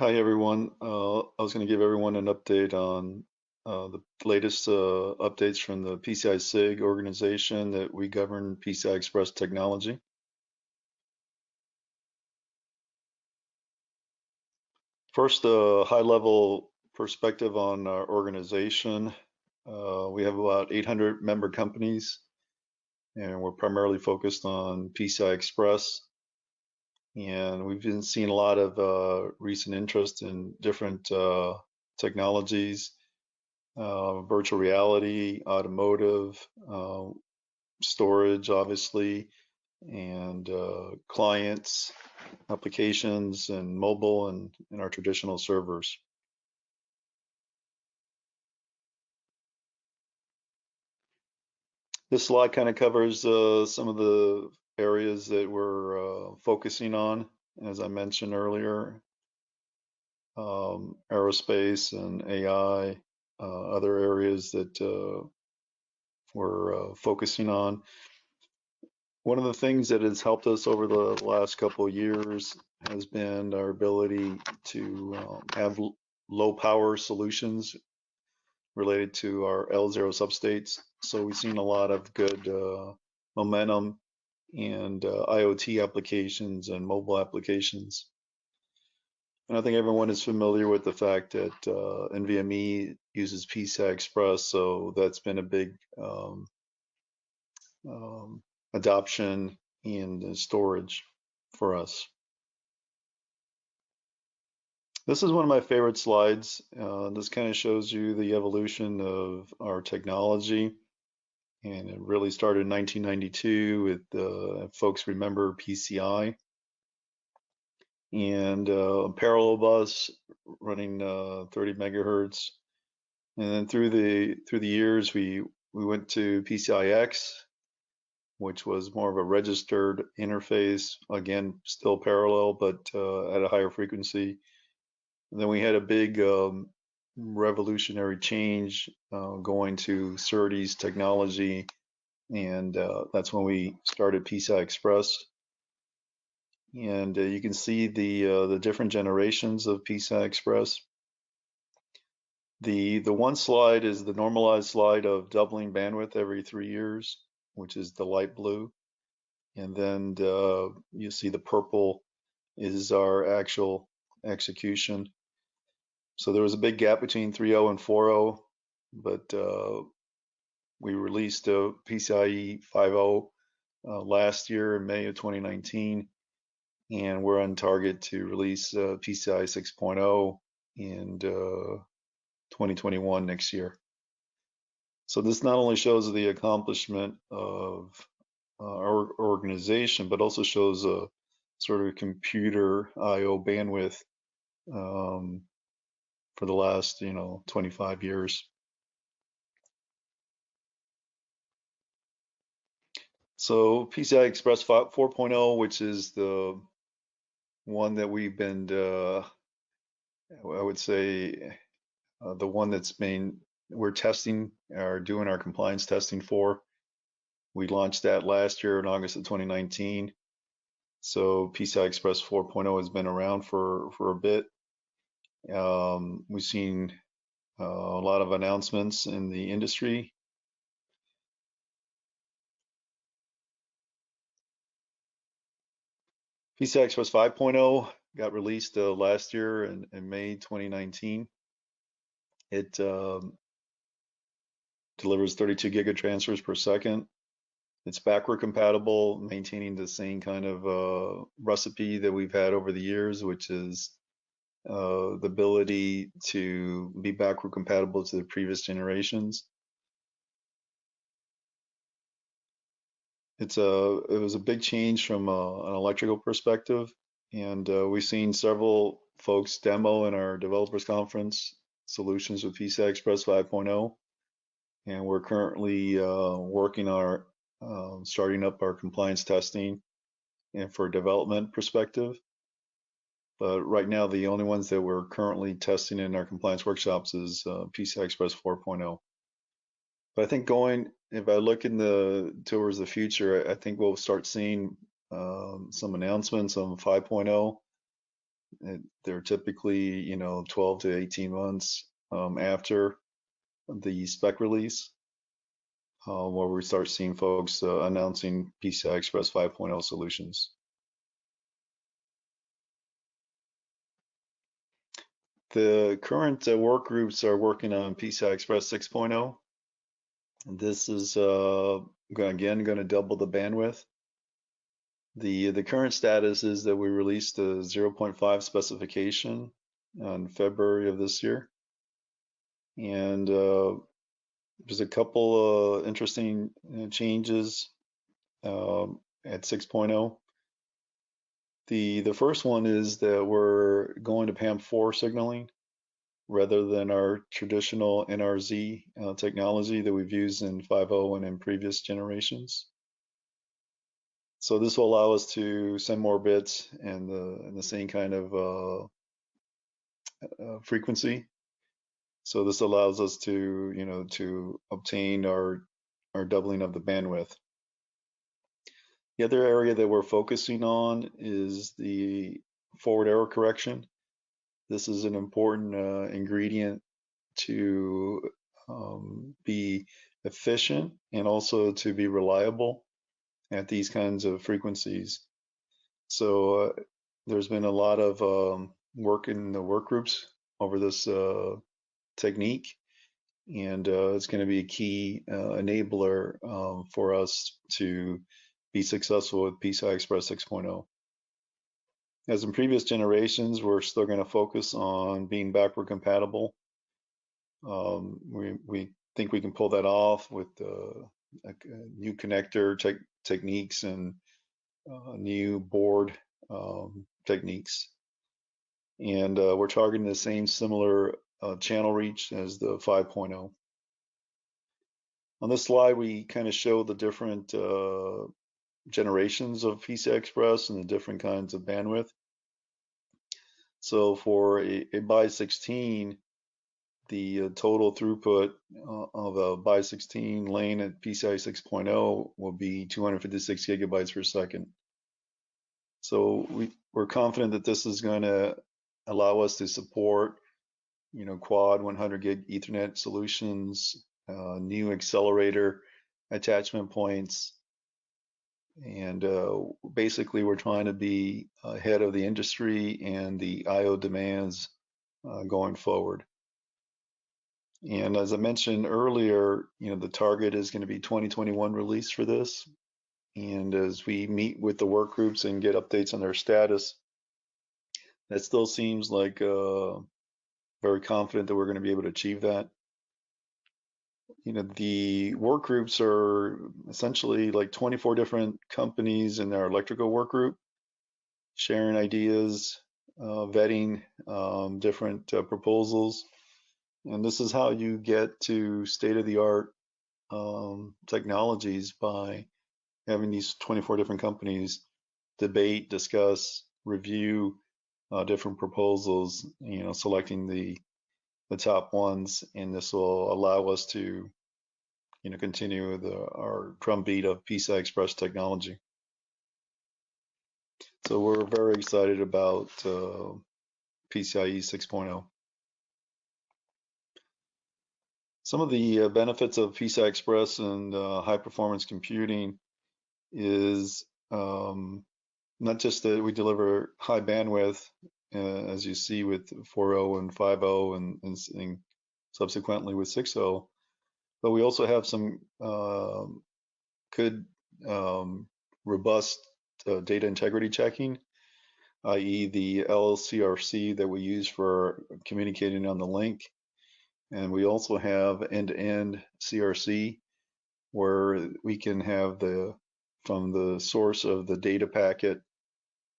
Hi everyone. I was going to give everyone an update on the latest updates from the PCI SIG organization that we govern PCI Express technology. First, a high-level perspective on our organization. We have about 800 member companies, and we're primarily focused on PCI Express. And we've been seeing a lot of recent interest in different technologies. Virtual reality, automotive, storage, obviously, and clients, applications, and mobile, and our traditional servers. This slide kind of covers some of the areas that we're focusing on, as I mentioned earlier, aerospace and AI, other areas that we're focusing on. One of the things that has helped us over the last couple of years has been our ability to have low power solutions related to our L0 substates. So we've seen a lot of good momentum and IoT applications and mobile applications. And I think everyone is familiar with the fact that NVMe uses PCI Express, so that's been a big adoption and storage for us. This is one of my favorite slides. This kind of shows you the evolution of our technology. And it really started in 1992 with, folks remember PCI and parallel bus running 30 megahertz. And then through the years, we went to PCIe, which was more of a registered interface, again, still parallel, but at a higher frequency. And then we had a big revolutionary change going to SerDes technology, and that's when we started PCI Express. And you can see the different generations of PCI Express. The one slide is the normalized slide of doubling bandwidth every 3 years, which is the light blue. And then you see the purple is our actual execution. So there was a big gap between 3.0 and 4.0, but we released PCIe 5.0 last year in May of 2019, and we're on target to release PCIe 6.0 in 2021 next year. So this not only shows the accomplishment of our organization, but also shows a sort of computer I/O bandwidth for the last 25 years. So PCI Express 4.0, which is the one that we've been, I would say, the one that's we're testing or doing our compliance testing for. We launched that last year in August of 2019. So PCI Express 4.0 has been around for a bit. We've seen a lot of announcements in the industry. PCI Express 5.0 got released last year in May 2019. It delivers 32 gigatransfers per second. It's backward compatible, maintaining the same kind of recipe that we've had over the years, which is the ability to be backward compatible to the previous generations. It was a big change from an electrical perspective, and we've seen several folks demo in our developers conference solutions with PCI Express 5.0, and we're currently working our starting up our compliance testing and for development perspective. But right now, the only ones that we're currently testing in our compliance workshops is PCI Express 4.0. But I think if I look towards the future, I think we'll start seeing some announcements on 5.0 They're typically, 12 to 18 months after the spec release, where we start seeing folks announcing PCI Express 5.0 solutions. The current work groups are working on PCI Express 6.0. This is again going to double the bandwidth. The current status is that we released the 0.5 specification on February of this year, and there's a couple interesting changes at 6.0. The first one is that we're going to PAM4 signaling rather than our traditional NRZ technology that we've used in 5.0 and in previous generations. So this will allow us to send more bits in the same kind of frequency. So this allows us to to obtain our doubling of the bandwidth. The other area that we're focusing on is the forward error correction. This is an important ingredient to be efficient and also to be reliable at these kinds of frequencies. So there's been a lot of work in the work groups over this technique, and it's going to be a key enabler for us to be successful with PCI Express 6.0. As in previous generations, we're still going to focus on being backward compatible. We think we can pull that off with new connector techniques and new board techniques. And we're targeting the same similar channel reach as the 5.0. On this slide, we kind of show the different generations of PCI Express and the different kinds of bandwidth. So for a by 16, the total throughput of a by 16 lane at PCI 6.0 will be 256 gigabytes per second. So we're confident that this is going to allow us to support, quad 100 gig Ethernet solutions, new accelerator attachment points, and basically we're trying to be ahead of the industry and the I/O demands going forward. And as I mentioned earlier, the target is going to be 2021 release for this. And as we meet with the work groups and get updates on their status, that still seems like very confident that we're going to be able to achieve that. The work groups are essentially like 24 different companies in our electrical work group, sharing ideas, vetting different proposals. And this is how you get to state-of-the-art technologies, by having these 24 different companies debate, discuss, review different proposals, selecting the top ones, and this will allow us to continue our drumbeat of PCI Express technology. So we're very excited about PCIe 6.0. Some of the benefits of PCI Express and high performance computing is not just that we deliver high bandwidth, as you see with 4.0 and 5.0 and subsequently with 6.0, but we also have some good robust data integrity checking, i.e. the LCRC that we use for communicating on the link. And we also have end-to-end CRC, where we can have from the source of the data packet,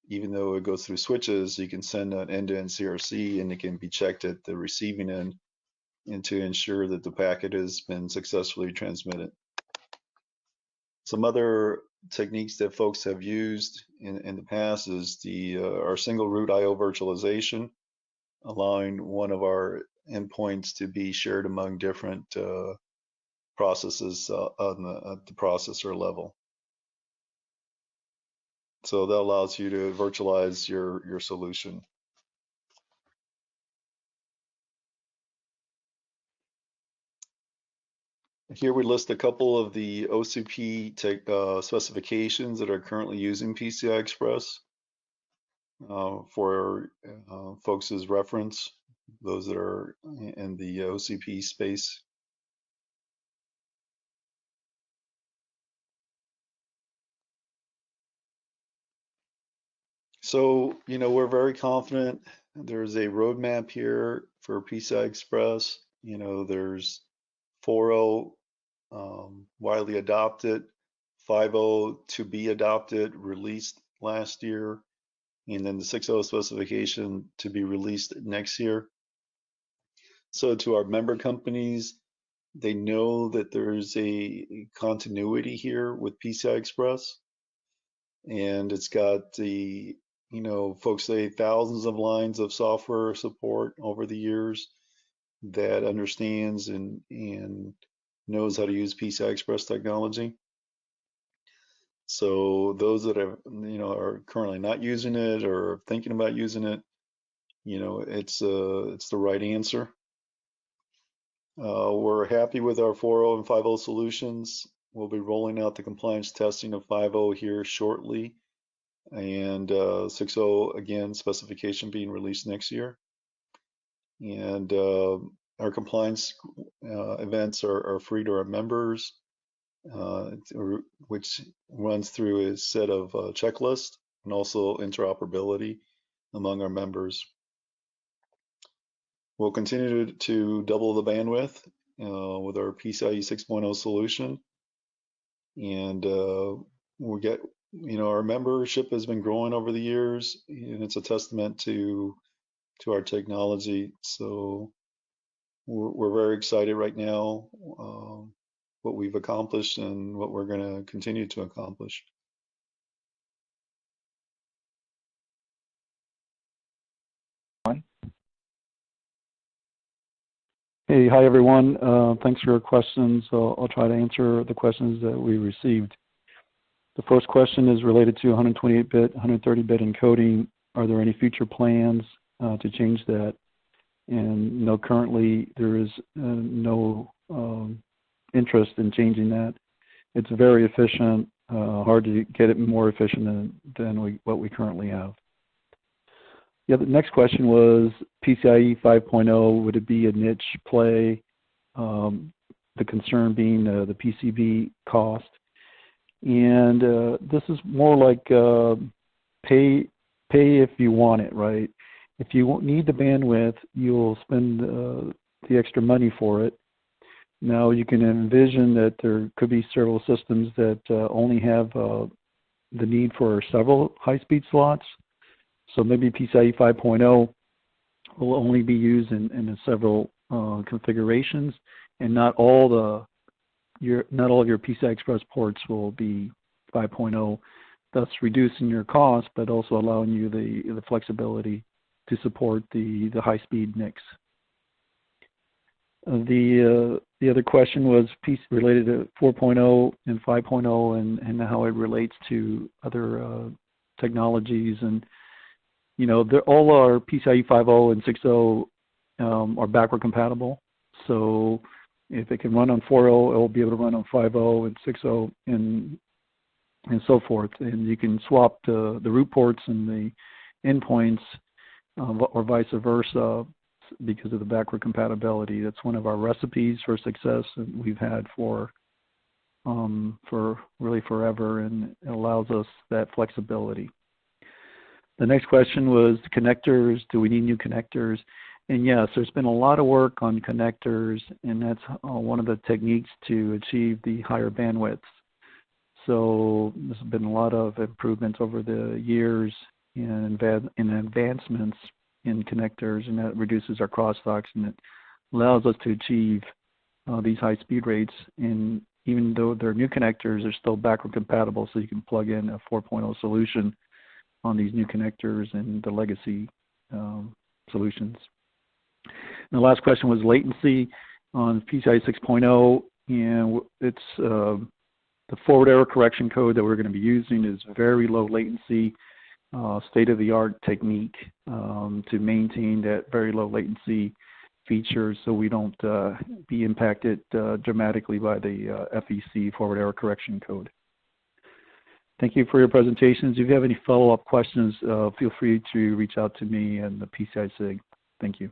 even though it goes through switches, you can send an end-to-end CRC and it can be checked at the receiving end, and to ensure that the packet has been successfully transmitted. Some other techniques that folks have used in the past is our single root IO virtualization, allowing one of our endpoints to be shared among different processes at the processor level. So that allows you to virtualize your solution. Here we list a couple of the OCP specifications that are currently using PCI Express for folks' reference, those that are in the OCP space. So, we're very confident. There's a roadmap here for PCI Express. There's 4.0 widely adopted, 5.0 to be adopted, released last year, and then the 6.0 specification to be released next year. So to our member companies, they know that there's a continuity here with PCI Express, and it's got the, folks say thousands of lines of software support over the years that understands and knows how to use PCI Express technology. So those that are currently not using it or thinking about using it, it's the right answer. We're happy with our 4.0 and 5.0 solutions. We'll be rolling out the compliance testing of 5.0 here shortly, and 6.0 again, specification being released next year. And our compliance events are free to our members, which runs through a set of checklists and also interoperability among our members. We'll continue to double the bandwidth with our PCIe 6.0 solution, and we get, our membership has been growing over the years, and it's a testament to our technology. So we're very excited right now what we've accomplished and what we're going to continue to accomplish. Hey, hi everyone. Thanks for your questions. I'll try to answer the questions that we received. The first question is related to 128-bit, 130-bit encoding. Are there any future plans to change that? And no, currently there is no interest in changing that. It's very efficient, hard to get it more efficient than what we currently have. Yeah, the next question was PCIe 5.0, would it be a niche play? The concern being the PCB cost. And this is more like pay if you want it, right? If you need the bandwidth, you'll spend the extra money for it. Now you can envision that there could be several systems that only have the need for several high-speed slots. So maybe PCIe 5.0 will only be used in several configurations, and not all of your PCI Express ports will be 5.0, thus reducing your cost, but also allowing you the flexibility to support the high-speed NICs. The other question was related to 4.0 and 5.0 and how it relates to other technologies. And all our PCIe 5.0 and 6.0 are backward compatible. So if it can run on 4.0, it will be able to run on 5.0 and 6.0 and so forth. And you can swap the root ports and the endpoints or vice versa because of the backward compatibility. That's one of our recipes for success that we've had for really forever, and it allows us that flexibility. The next question was connectors. Do we need new connectors? And yes, there's been a lot of work on connectors, and that's one of the techniques to achieve the higher bandwidths. So there's been a lot of improvements over the years in advancements in connectors, and that reduces our crosstalks, and it allows us to achieve these high speed rates. And even though they're new connectors, they're still backward compatible, so you can plug in a 4.0 solution on these new connectors and the legacy solutions. And the last question was latency on PCIe 6.0, and it's the forward error correction code that we're going to be using is very low latency, state-of-the-art technique to maintain that very low latency features so we don't be impacted dramatically by the FEC forward error correction code. Thank you for your presentations. If you have any follow-up questions, feel free to reach out to me and the PCI SIG. Thank you.